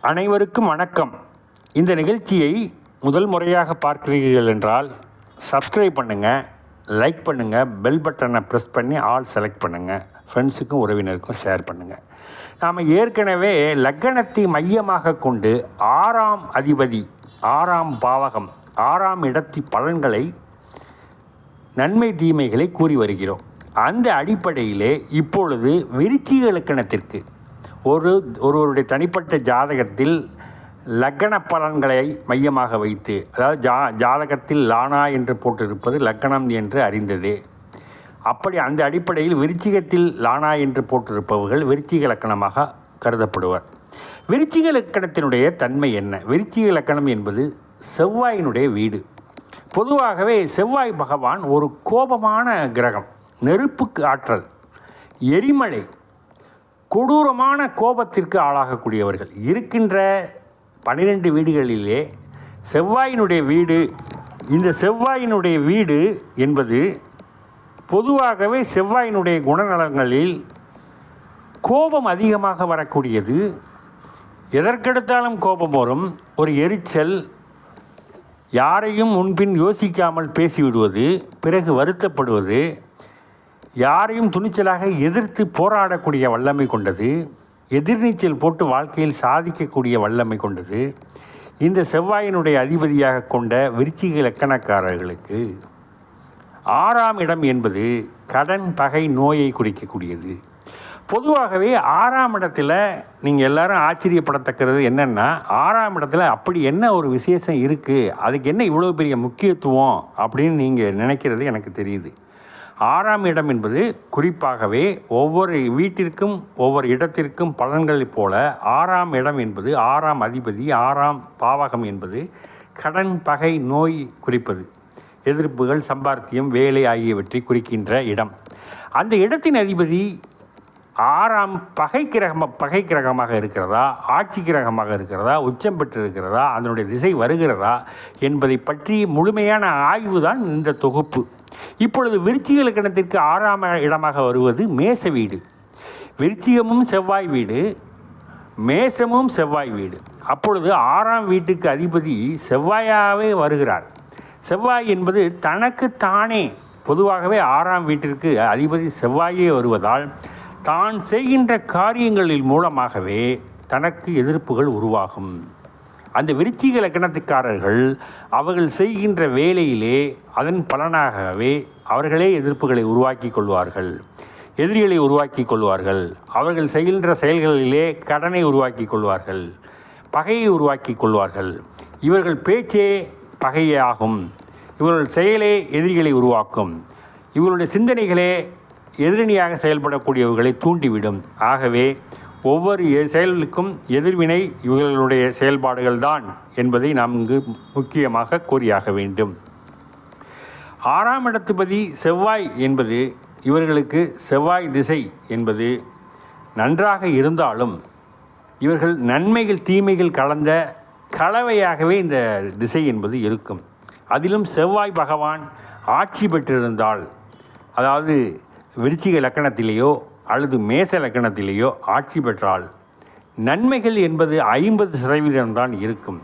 அனைவருக்கும் வணக்கம். இந்த நிகழ்ச்சியை முதல் முறையாக பார்க்கிறீர்கள் என்றால் சப்ஸ்கிரைப் பண்ணுங்கள், லைக் பண்ணுங்கள், பெல் பட்டனை ப்ரெஸ் பண்ணி ஆல் செலக்ட் பண்ணுங்கள், ஃப்ரெண்ட்ஸுக்கும் உறவினருக்கும் ஷேர் பண்ணுங்கள். நாம் ஏற்கனவே லக்னத்தை மையமாக கொண்டு 6ஆம் அதிபதி, 6ஆம் பாவகம், 6ஆம் இடத்தி பலன்களை, நன்மை தீமைகளை கூறி வருகிறோம். அந்த அடிப்படையிலே இப்பொழுது விருச்சிக லக்கணத்திற்கு ஒருவருடைய தனிப்பட்ட ஜாதகத்தில் லக்கண பலன்களை மையமாக வைத்து, அதாவது ஜாதகத்தில் லானா என்று போட்டிருப்பது லக்கணம் என்று அறிந்ததே. அப்படி அந்த அடிப்படையில் விருச்சிகத்தில் லானா என்று போட்டிருப்பவர்கள் விருச்சிக லக்கணமாக கருதப்படுவர். விருச்சிக லக்கணத்தினுடைய தன்மை என்ன? விருச்சிக லக்கணம் என்பது செவ்வாயினுடைய வீடு. பொதுவாகவே செவ்வாய் பகவான் ஒரு கோபமான கிரகம், நெருப்புக்கு ஆற்றல், எரிமலை, கொடூரமான கோபத்திற்கு ஆளாகக்கூடியவர்கள். இருக்கின்ற 12 வீடுகளிலே செவ்வாயினுடைய வீடு, இந்த செவ்வாயினுடைய வீடு என்பது பொதுவாகவே செவ்வாயினுடைய குணநலங்களில் கோபம் அதிகமாக வரக்கூடியது. எதற்கெடுத்தாலும் கோபம் வரும், ஒரு எரிச்சல், யாரையும் முன்பின் யோசிக்காமல் பேசிவிடுவது, பிறகு வருத்தப்படுவது, யாரையும் துணிச்சலாக எதிர்த்து போராடக்கூடிய வல்லமை கொண்டது, எதிர்நீச்சல் போட்டு வாழ்க்கையில் சாதிக்கக்கூடிய வல்லமை கொண்டது. இந்த செவ்வாயினுடைய அதிபதியாக கொண்ட விருச்சிக இலக்கணக்காரர்களுக்கு 6ஆம் இடம் என்பது கடன், பகை, நோயை குறிக்கக்கூடியது. பொதுவாகவே 6ஆம் இடத்துல நீங்கள் எல்லாரும் ஆச்சரியப்படத்தக்கிறது என்னென்னா, 6ஆம் இடத்துல அப்படி என்ன ஒரு விசேஷம் இருக்குது, அதுக்கு என்ன இவ்வளோ பெரிய முக்கியத்துவம் அப்படின்னு நீங்கள் நினைக்கிறது எனக்கு தெரியுது. 6ஆம் இடம் என்பது குறிப்பாகவே ஒவ்வொரு வீட்டிற்கும் ஒவ்வொரு இடத்திற்கும் பலன்களைப் போல 6ஆம் இடம் என்பது 6ஆம் அதிபதி, 6ஆம் பாவகம் என்பது கடன், பகை, நோய் குறிப்பது, எதிர்ப்புகள், சம்பாத்தியம், வேலை ஆகியவற்றை குறிக்கின்ற இடம். அந்த இடத்தின் அதிபதி 6ஆம் பகை கிரகமாக இருக்கிறதா, ஆட்சி கிரகமாக இருக்கிறதா, உச்சம் பெற்றிருக்கிறதா, அதனுடைய திசை வருகிறதா என்பதை பற்றி முழுமையான ஆய்வு தான் இந்த தொகுப்பு. இப்பொழுது விருச்சிக லக்கணத்திற்கு 6ஆம் இடமாக வருவது மேச வீடு. விருச்சிகமும் செவ்வாய் வீடு, மேசமும் செவ்வாய் வீடு. அப்பொழுது 6ஆம் வீட்டுக்கு அதிபதி செவ்வாயாகவே வருகிறார். செவ்வாய் என்பது தனக்கு தானே, பொதுவாகவே 6ஆம் வீட்டிற்கு அதிபதி செவ்வாயே வருவதால் தான் செய்கின்ற காரியங்களின் மூலமாகவே தனக்கு எதிர்ப்புகள் உருவாகும். அந்த விருச்சிக லக்கணத்துக்காரர்கள் அவர்கள் செய்கின்ற வேலையிலே அதன் பலனாகவே அவர்களே எதிர்ப்புகளை உருவாக்கி கொள்வார்கள், எதிரிகளை உருவாக்கி கொள்வார்கள். அவர்கள் செய்கின்ற செயல்களிலே கடனை உருவாக்கி கொள்வார்கள், பகையை உருவாக்கி கொள்வார்கள். இவர்கள் பேச்சே பகையே ஆகும், இவர்கள் செயலே எதிரிகளை உருவாக்கும், இவர்களுடைய சிந்தனைகளே எதிரணியாக செயல்படக்கூடியவர்களை தூண்டிவிடும். ஆகவே ஒவ்வொரு செயலுக்கும் எதிர்வினை இவர்களுடைய செயல்பாடுகள் தான் என்பதை நாம் இங்கு முக்கியமாக கூறியாக வேண்டும். 6ஆம் இடத்துபதி செவ்வாய் என்பது இவர்களுக்கு செவ்வாய் திசை என்பது நன்றாக இருந்தாலும் இவர்கள் நன்மைகள் தீமைகள் கலந்த கலவையாகவே இந்த திசை என்பது இருக்கும். அதிலும் செவ்வாய் பகவான் ஆட்சி பெற்றிருந்தால், அதாவது விருச்சிக லக்கணத்திலேயோ அல்லது மேச லக்கணத்திலேயோ ஆட்சி பெற்றால் நன்மைகள் என்பது 50% தான் இருக்கும்.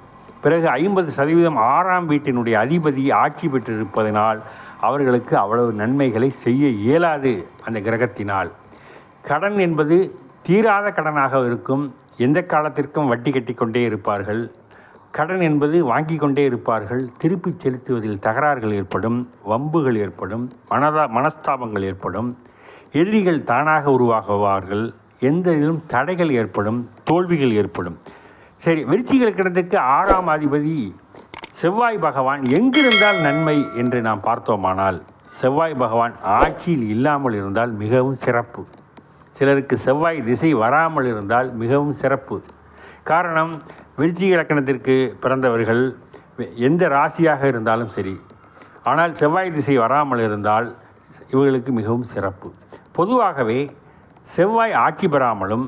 பிறகு 50% 6ஆம் வீட்டினுடைய அதிபதி ஆட்சி பெற்றிருப்பதனால் அவர்களுக்கு அவ்வளவு நன்மைகளை செய்ய இயலாது. அந்த கிரகத்தினால் கடன் என்பது தீராத கடனாக இருக்கும். எந்த காலத்திற்கும் வட்டி கட்டி கொண்டே இருப்பார்கள். கடன் என்பது வாங்கி கொண்டே இருப்பார்கள். திருப்பி செலுத்துவதில் தகராறுகள் ஏற்படும், வம்புகள் ஏற்படும், மனஸ்தாபங்கள் ஏற்படும், எதிரிகள் தானாக உருவாகுவார்கள், எந்த இதிலும் தடைகள் ஏற்படும், தோல்விகள் ஏற்படும். சரி, விருச்சிக லக்கணத்திற்கு 6ஆம் அதிபதி செவ்வாய் பகவான் எங்கிருந்தால் நன்மை என்று நாம் பார்த்தோமானால், செவ்வாய் பகவான் ஆட்சியில் இல்லாமல் இருந்தால் மிகவும் சிறப்பு. சிலருக்கு செவ்வாய் திசை வராமல் இருந்தால் மிகவும் சிறப்பு. காரணம், விருச்சிக லக்கணத்திற்கு பிறந்தவர்கள் எந்த ராசியாக இருந்தாலும் சரி, ஆனால் செவ்வாய் திசை வராமல் இருந்தால் இவர்களுக்கு மிகவும் சிறப்பு. பொதுவாகவே செவ்வாய் ஆட்சி பெறாமலும்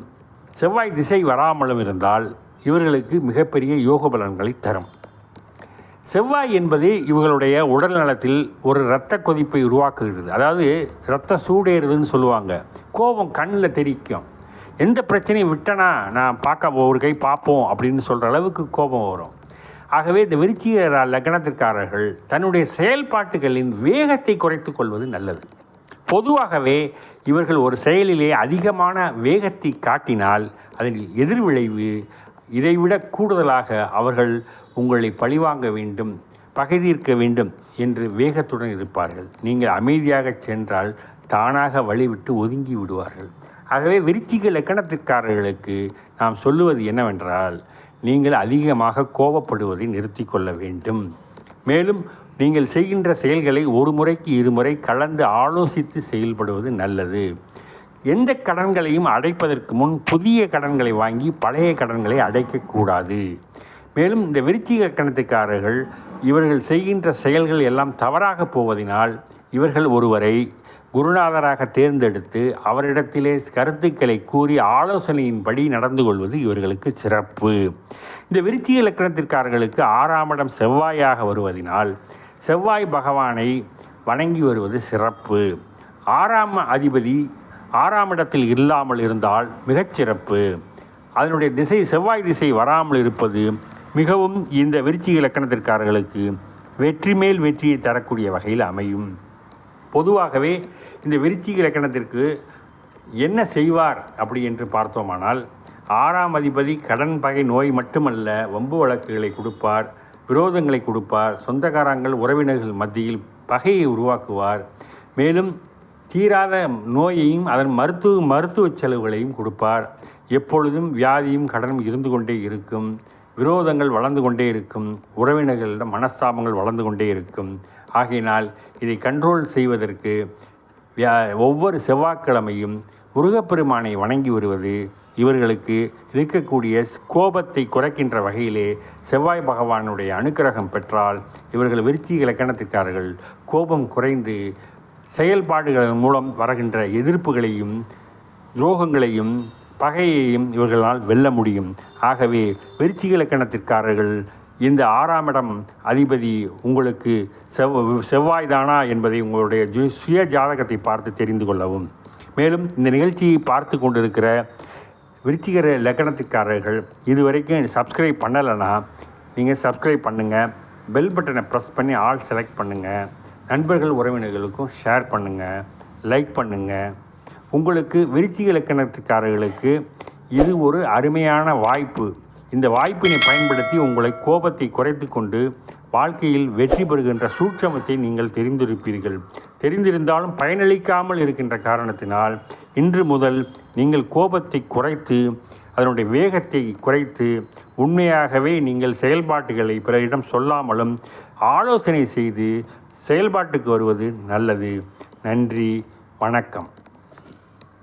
செவ்வாய் திசை வராமலும் இருந்தால் இவர்களுக்கு மிகப்பெரிய யோக பலன்களை தரும். செவ்வாய் என்பது இவர்களுடைய உடல் நலத்தில் ஒரு இரத்த கொதிப்பை உருவாக்குகிறது. அதாவது இரத்த சூடேறுதுன்னு சொல்லுவாங்க. கோபம் கண்ணில் தெரிக்கும். எந்த பிரச்சனையும் விட்டனா நான் ஒரு கை பார்ப்போம் அப்படின்னு சொல்கிற அளவுக்கு கோபம் வரும். ஆகவே இந்த விருச்சிக லக்னத்திற்காரர்கள் தன்னுடைய செயல்பாட்டுகளின் வேகத்தை குறைத்து கொள்வது நல்லது. பொதுவாகவே இவர்கள் ஒரு செயலிலே அதிகமான வேகத்தை காட்டினால் அதன் எதிர்விளைவு இதைவிட கூடுதலாக அவர்கள் உங்களை பழிவாங்க வேண்டும், பகை தீர்க்க வேண்டும் என்று வேகத்துடன் இருப்பார்கள். நீங்கள் அமைதியாக சென்றால் தானாக வழிவிட்டு ஒதுங்கி விடுவார்கள். ஆகவே விருச்சிக லக்னத்திற்காரர்களுக்கு நாம் சொல்லுவது என்னவென்றால், நீங்கள் அதிகமாக கோபப்படுவதை நிறுத்தி கொள்ள வேண்டும். மேலும் நீங்கள் செய்கின்ற செயல்களை ஒரு முறைக்கு இருமுறை கலந்து ஆலோசித்து செயல்படுவது நல்லது. எந்த கடன்களையும் அடைப்பதற்கு முன் புதிய கடன்களை வாங்கி பழைய கடன்களை அடைக்கக்கூடாது. மேலும் இந்த விருச்சிக லக்னத்திற்காரர்கள் இவர்கள் செய்கின்ற செயல்கள் எல்லாம் தவறாக போவதினால் இவர்கள் ஒருவரை குருநாதராக தேர்ந்தெடுத்து அவரிடத்திலே கருத்துக்களை கூறி ஆலோசனையின்படி நடந்து கொள்வது இவர்களுக்கு சிறப்பு. இந்த விருச்சிக லக்னத்திற்காரர்களுக்கு 6ஆம் இடம் செவ்வாயாக வருவதினால் செவ்வாய் பகவானை வணங்கி வருவது சிறப்பு. 6ஆம் அதிபதி 6ஆம் இடத்தில் இல்லாமல் இருந்தால் மிகச்சிறப்பு. அதனுடைய திசை செவ்வாய் திசை வராமல் இருப்பது மிகவும் இந்த விருச்சிக லக்னத்திற்காரர்களுக்கு வெற்றி மேல் வெற்றியை தரக்கூடிய வகையில் அமையும். பொதுவாகவே இந்த விருச்சிக லக்னத்திற்கு என்ன செய்வார் அப்படி என்று பார்த்தோமானால், 6ஆம் அதிபதி கடன் பகை நோய் மட்டுமல்ல, வம்பு வழக்குகளை கொடுப்பார், விரோதங்களை கொடுப்பார், சொந்தக்காரங்கள் உறவினர்கள் மத்தியில் பகையை உருவாக்குவார். மேலும் தீராத நோயையும் அதன் மருத்துவ செலவுகளையும் கொடுப்பார். எப்பொழுதும் வியாதியும் கடனும் இருந்து கொண்டே இருக்கும், விரோதங்கள் வளர்ந்து கொண்டே இருக்கும், உறவினர்களிடம் மனஸ்தாபங்கள் வளர்ந்து கொண்டே இருக்கும். ஆகையினால் இதை கண்ட்ரோல் செய்வதற்கு ஒவ்வொரு செவ்வாய்க்கிழமையும் முருகப்பெருமானை வணங்கி வருவது இவர்களுக்கு இருக்கக்கூடிய கோபத்தை குறைக்கின்ற வகையிலே செவ்வாய் பகவானுடைய அனுக்கிரகம் பெற்றால் இவர்கள் விருச்சிக லக்னத்திற்காரர்கள் கோபம் குறைந்து செயல்பாடுகளின் மூலம் வருகின்ற எதிர்ப்புகளையும் துரோகங்களையும் பகையையும் இவர்களால் வெல்ல முடியும். ஆகவே விருச்சிக லக்னத்திற்காரர்கள் இந்த 6ஆம் இடம் அதிபதி உங்களுக்கு செவ்வாய்தானா என்பதை உங்களுடைய சுய ஜாதகத்தை பார்த்து தெரிந்து கொள்ளவும். மேலும் இந்த நிகழ்ச்சியை பார்த்து கொண்டிருக்கிற விருச்சிக லக்னத்திற்காரர்கள் இதுவரைக்கும் சப்ஸ்கிரைப் பண்ணலைன்னா நீங்கள் சப்ஸ்கிரைப் பண்ணுங்கள், பெல் பட்டனை ப்ரெஸ் பண்ணி ஆல் செலக்ட் பண்ணுங்கள், நண்பர்கள் உறவினர்களுக்கும் ஷேர் பண்ணுங்கள், லைக் பண்ணுங்கள். உங்களுக்கு விருச்சிக லக்னத்திற்காரர்களுக்கு இது ஒரு அருமையான வாய்ப்பு. இந்த வாய்ப்பினை பயன்படுத்தி உங்களை கோபத்தை குறைத்து கொண்டு வாழ்க்கையில் வெற்றி பெறுகின்ற சூட்சமத்தை நீங்கள் தெரிந்திருப்பீர்கள். தெரிந்திருந்தாலும் பயனளிக்காமல் இருக்கின்ற காரணத்தினால் இன்று முதல் நீங்கள் கோபத்தை குறைத்து அதனுடைய வேகத்தை குறைத்து உண்மையாகவே நீங்கள் செயல்பாட்டுகளை பிறரிடம் சொல்லாமலும் ஆலோசனை செய்து செயல்பாட்டுக்கு வருவது நல்லது. நன்றி, வணக்கம்.